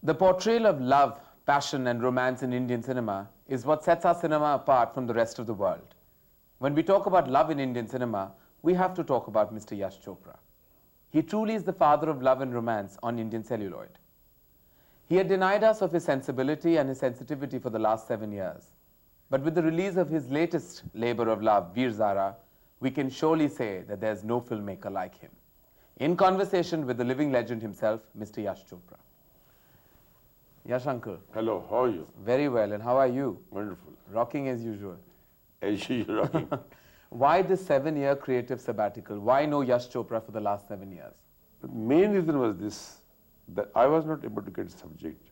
The portrayal of love, passion and romance in Indian cinema is what sets our cinema apart from the rest of the world. When we talk about love in Indian cinema, we have to talk about Mr. Yash Chopra. He truly is the father of love and romance on Indian celluloid. He had denied us of his sensibility and his sensitivity for the last 7 years. But with the release of his latest labor of love, Veer-Zaara, we can surely say that there's no filmmaker like him. In conversation with the living legend himself, Mr. Yash Chopra. Yash uncle. Hello, how are you? Very well, and how are you? Wonderful. Rocking as usual. As usual, rocking. Why this 7-year creative sabbatical? Why no Yash Chopra for the last 7 years? The main reason was this, that I was not able to get a subject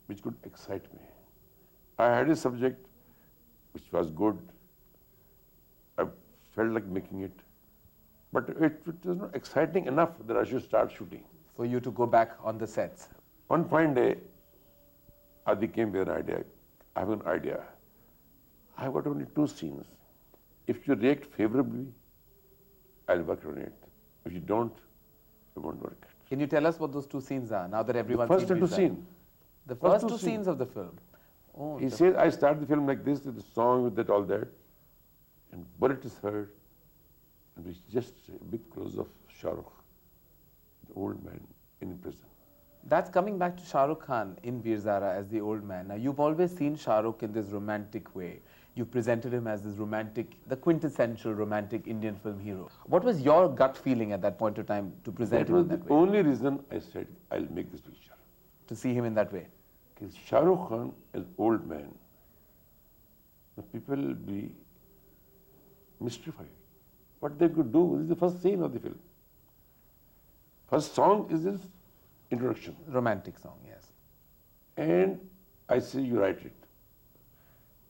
which could excite me. I had a subject which was good. I felt like making it. But it was not exciting enough that I should start shooting. For you to go back on the sets? One fine day, Adi came with an idea. I have an idea. I have got only 2 scenes. If you react favorably, I'll work on it. If you don't, it won't work. Can you tell us what those 2 scenes are, now that everyone's seen the first 2 scenes. The first 2 scenes of the film? Oh, he says, I start the film like this, with the song, with that, all that. And bullet is heard. And it's just a big close of Shah Rukh, the old man in prison. That's coming back to Shah Rukh Khan in Veer-Zaara as the old man. Now, you've always seen Shah Rukh in this romantic way. You've presented him as this romantic, the quintessential romantic Indian film hero. What was your gut feeling at that point of time to present him in that way? That was the only reason I said, I'll make this picture. To see him in that way? Because Shah Rukh Khan as old man, the people will be mystified. What they could do, this is the first scene of the film. First song is his introduction. Romantic song, yes. And I say, you write it.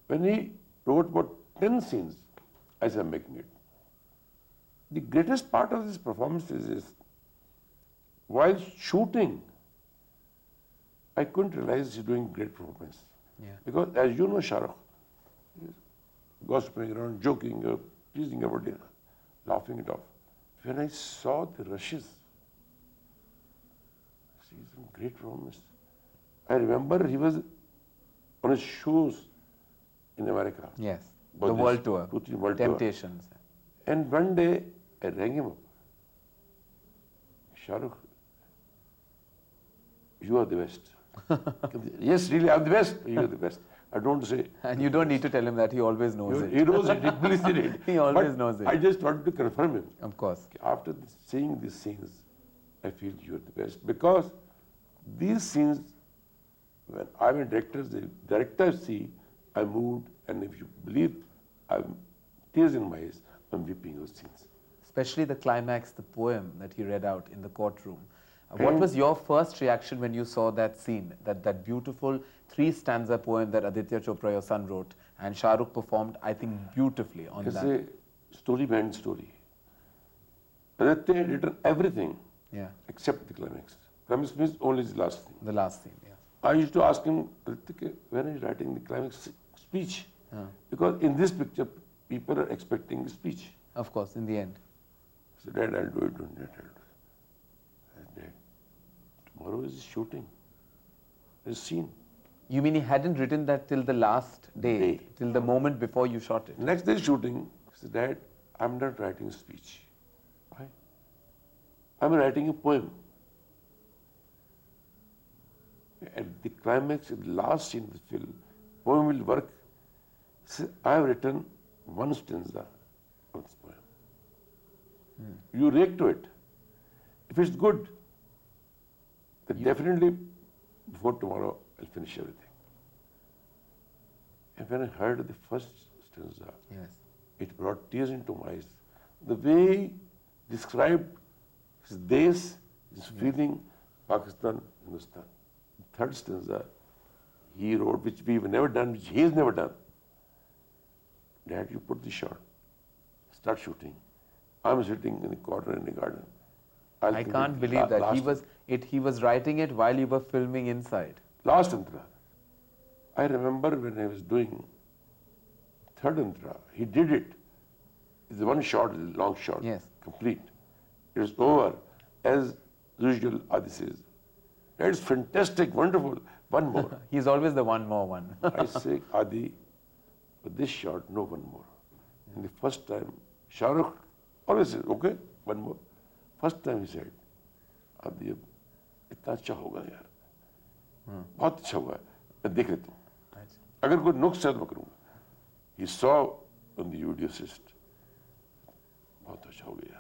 When he wrote about 10 scenes, I said, I'm making it. The greatest part of this performance is while shooting, I couldn't realize he's doing great performance. Yeah. Because as you know, Shah Rukh, he's gossiping around, joking, teasing everybody, laughing it off. When I saw the rushes, he's in great performance. I remember he was on his shoes in America. Yes, the world tour, Temptations. And one day, I rang him up. Shah Rukh, you are the best. Yes, really, I'm the best. You are the best. I don't say. And you don't need to tell him that, he always knows it. He knows it, implicitly. He always knows it. I just wanted to confirm him. Of course. After seeing these scenes, I feel you are the best. Because these scenes, when I'm a director, the director see, I moved, and if you believe, I'm tears in my eyes, I'm weeping those scenes. Especially the climax, the poem that he read out in the courtroom. What was your first reaction when you saw that scene, that beautiful 3-stanza poem that Aditya Chopra, your son, wrote, and Shah Rukh performed, I think, beautifully on that? It's a story behind story. Aditya had written everything except the climax. Climax means only the last thing. The last scene, yeah. I used to ask him, Aditya, when are you writing the climax speech? Because in this picture, people are expecting a speech. Of course, in the end. I said, Dad, I'll do it, don't Dad, I'll do it. Dad, tomorrow is shooting. There's a scene. You mean he hadn't written that till the last day, till the moment before you shot it? Next day shooting, I said, Dad, I'm not writing a speech. Why? I'm writing a poem. At the climax, in the last scene of the film, poem will work. So I have written 1 stanza of this poem. You react to it. If it's good, then definitely before tomorrow I'll finish everything. And when I heard the first stanza, it brought tears into my eyes. The way he described his desh, his feeling, Pakistan, Hindustan. The third stanza he wrote, which we've never done, which he has never done. Dad, you put the shot, start shooting. I'm sitting in the corner in the garden. I can't believe that. He was writing it while you were filming inside. Last antra. I remember when I was doing third antra, he did it. It's one shot, it's a long shot. Yes. Complete. It was over. As usual, Adi says, That's fantastic, wonderful. One more. He's always the one more one. I say, Adi, for this shot, no one more. And the first time, Shah Rukh always says, okay, one more. First time he said, Adi, इतना अच्छा होगा यार, बहुत अच्छा होगा, मैं देख लेता हूँ. अगर कोई नुक्स है तो मैं करूँगा. He saw on the video assist, बहुत अच्छा हो गया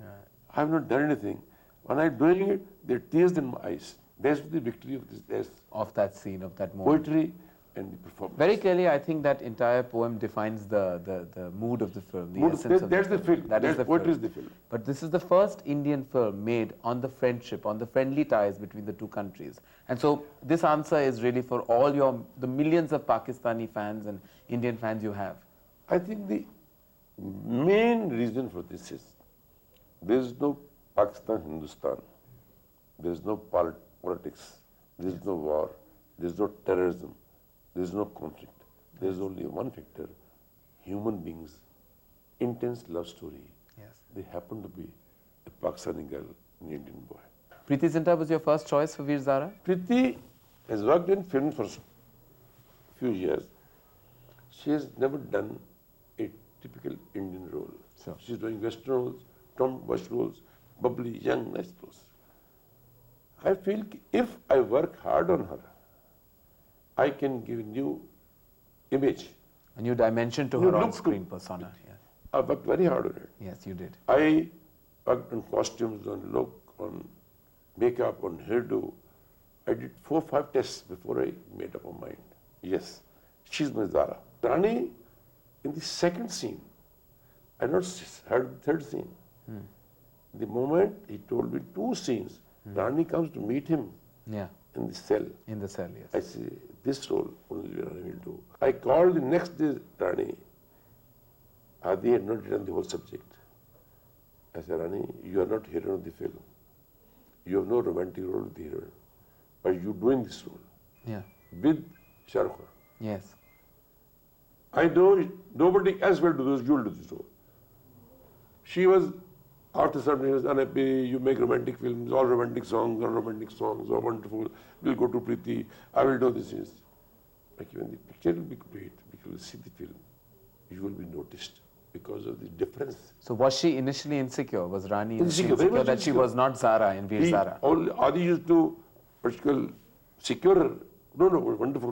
यार. I have not done anything. When I'm doing it, there are tears in my eyes. That's the victory of this. That's of that scene, of that moment. Poetry and the performance. Very clearly, I think that entire poem defines the mood of the film, the essence of that's the film. That is the poetry film. is the film. But this is the first Indian film made on the friendship, on the friendly ties between the two countries. And so this answer is really for all the millions of Pakistani fans and Indian fans you have. I think the main reason for this is there is no Pakistan-Hindustan. There is no politics. There is no war. There is no terrorism. There is no conflict. There is only one factor: human beings, intense love story. Yes. They happen to be a Pakistani girl and Indian boy. Preity Zinta was your first choice for Veer-Zaara? Preity has worked in film for a few years. She has never done a typical Indian role. Sure. She's doing Western roles, tomboyish roles, bubbly, young, nice roles. I feel if I work hard on her, I can give a new image. A new dimension to her on-screen persona. Yes. I worked very hard on it. Yes, you did. I worked on costumes, on look, on makeup, on hairdo. I did 4 or 5 tests before I made up my mind. Yes, she's my Zara. Rani, in the second scene, I not heard the third scene. The moment he told me 2 scenes, Rani comes to meet him in the cell. In the cell, yes. I say, this role only Rani will do. I called the next day Rani. Adi had not written the whole subject. I said, Rani, you are not hero of the film. You have no romantic role with the hero. But you're doing this role. Yeah. With Shah Rukh Khan. Yes. I know nobody else will do this, you'll do this role. She was, after some years, unhappy, you make romantic films, all romantic songs, oh wonderful, we'll go to Preity, I will do this. Like when the picture will be great, people will see the film, you will be noticed because of the difference. So was she initially insecure? Was Rani Insecure, that she was not Zara in Veer-Zaara? Adi used to particularly secure her. No, wonderful.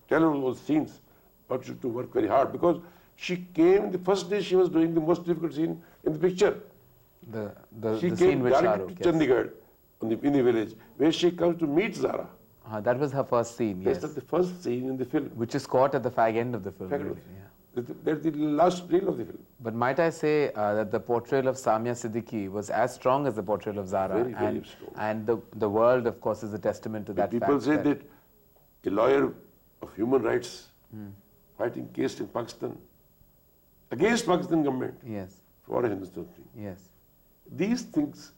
Tell her all those scenes, but she had to work very hard because she came, the first day she was doing the most difficult scene in the picture. She came with Shah directly Rukh, to Chandigarh in the village where she comes to meet Zara. That was her first scene, yes. That's the first scene in the film. Which is caught at the fag end of the film. Really, yeah. That's the last reel of the film. But might I say that the portrayal of Saamia Siddiqui was as strong as the portrayal of Zara. Very, very strong. And the world, of course, is a testament to that fact. People say that a lawyer of human rights fighting case in Pakistan against Pakistan government for a Hindustan thing. Yes. These things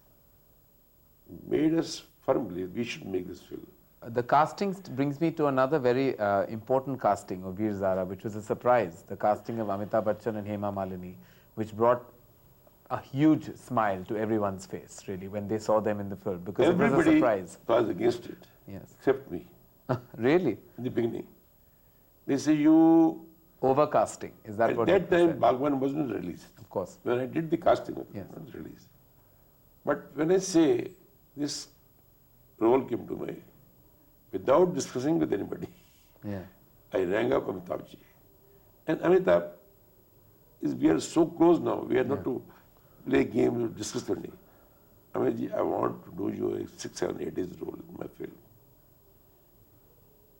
made us firm believe we should make this film. The casting brings me to another very important casting of Veer-Zaara, which was a surprise. The casting of Amitabh Bachchan and Hema Malini, which brought a huge smile to everyone's face, really, when they saw them in the film, because everybody it was a surprise. Was against it, except me. Really? In the beginning. They say you... Overcasting, is that what At that time, Bhagwan wasn't released. Of course. When I did the casting, it was released. But when I say this role came to me, without discussing with anybody, I rang up Amitabh ji. And Amitabh, we are so close now, we are not to play games or discuss anything. Amitabh ji, I want to do you a 6, 7, 8 days role in my film.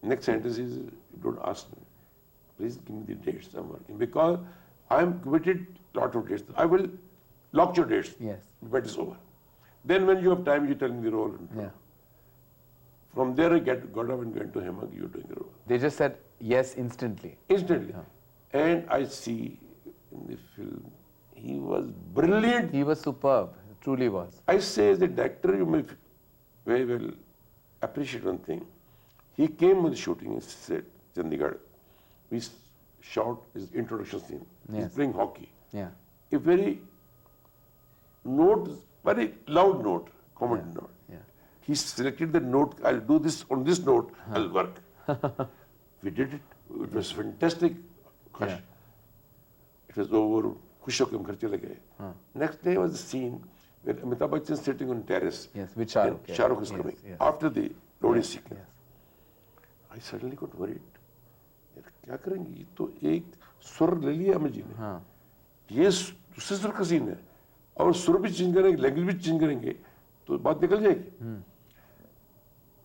Next sentence is, don't ask me. Please give me the dates I'm working. Because I am committed lot of dates. I will lock your dates. Yes. But it's over. Then when you have time, you tell me the role. From there, I got up and went to Hema, you're doing the role. They just said yes instantly. Instantly. And I see in the film, he was brilliant. He was superb, truly was. I say as a director, you may very well appreciate one thing. He came with the shooting, he said, Chandigarh. We shot his introduction scene. He's playing hockey. A very loud note, comedy note. He selected the note, I'll do this on this note, I'll work. We did it. It was fantastic. Yeah. It was over. Khush ho ke hum ghar chale gaye. Next day was the scene where Amitabh Bachchan is sitting on terrace. Yes, with Shah Rukh. Shah Rukh is coming. Yes. After the loading sequence. Yes. I suddenly got worried. यार क्या करेंगे? ये तो एक सुर ले लिया अमित जी ने. ये दूसरे सुर का सीन है और सुर भी चेंज करेंगे, लैंग्वेज भी चेंज करेंगे तो बात निकल जाएगी.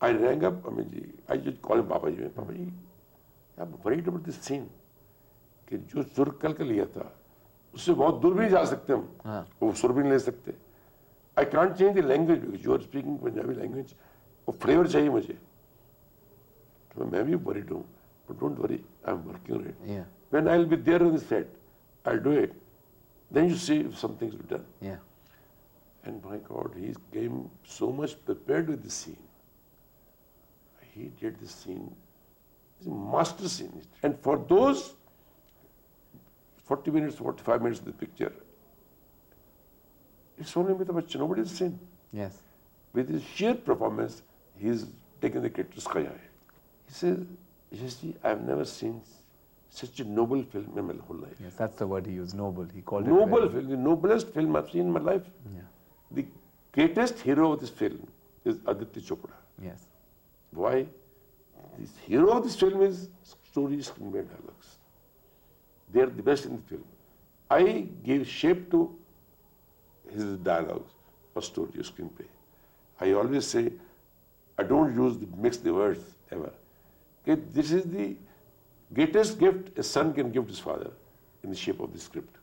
I rang up Amit ji. I just called him Papa ji. Papa ji, I'm worried about this scene. कि जो सुर कल का लिया था उससे बहुत दूर भी नहीं जा सकते हम. वो सुर भी नहीं ले सकते. I can't change the language because you are speaking Punjabi language. वो फ्लेवर चाहिए मुझे. तो मैं भी worried हूँ. But don't worry, I'm working on it. Yeah. When I'll be there on the set, I'll do it. Then you see if something's been done. Yeah. And my God, he came so much prepared with the scene. He did the scene. It's a master scene. And for those 40 minutes, 45 minutes of the picture, it's only Amitabh Bachchan. Nobody's seen. Yes. With his sheer performance, he's taken the character sky high. He says, Yash ji, I've never seen such a noble film in my whole life. Yes, that's the word he used, noble. He called it noble very... film, the noblest film I've seen in my life. Yeah. The greatest hero of this film is Aditya Chopra. Yes. Why? The hero of this film is stories, screenplay, dialogues. They are the best in the film. I gave shape to his dialogues or story or screenplay. I always say, I don't mix the words ever. Okay, this is the greatest gift a son can give to his father in the shape of the script.